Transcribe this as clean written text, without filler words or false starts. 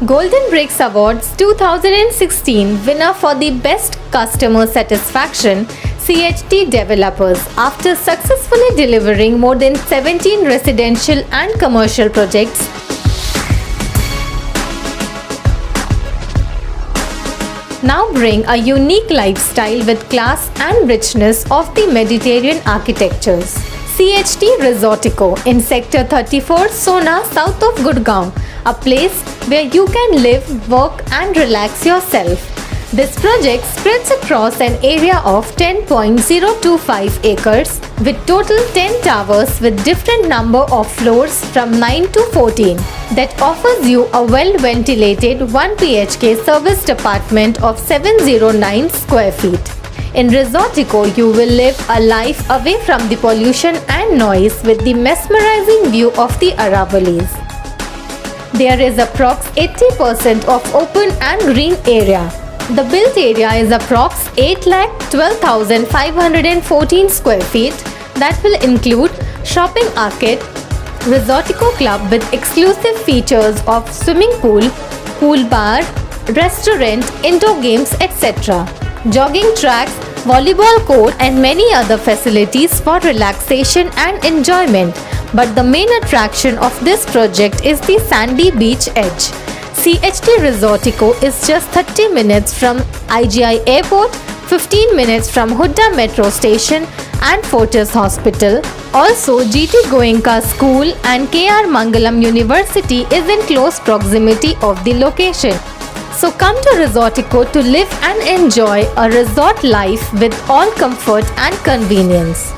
Golden Bricks Awards 2016 winner for the Best Customer Satisfaction CHD Developers after successfully delivering more than 17 residential and commercial projects. Now bring a unique lifestyle with class and richness of the Mediterranean architectures. CHD Resortico in Sector 34, Sona, south of Gurgaon, a place where you can live, work and relax yourself. This project spreads across an area of 10.025 acres with total 10 towers with different number of floors from 9 to 14 that offers you a well-ventilated 1 BHK serviced apartment of 709 square feet. In Resortico, you will live a life away from the pollution and noise with the mesmerizing view of the Aravallis. There is approx 80% of open and green area. The built area is approx 8,12,514 square feet that will include shopping arcade, Resortico club with exclusive features of swimming pool, pool bar, restaurant, indoor games, etc. Jogging tracks, volleyball court and many other facilities for relaxation and enjoyment. But the main attraction of this project is the sandy beach edge. CHD Resortico is just 30 minutes from IGI Airport, 15 minutes from Hudda Metro Station and Fortis Hospital. Also, GT Goenka School and KR Mangalam University is in close proximity of the location. So come to Resortico to live and enjoy a resort life with all comfort and convenience.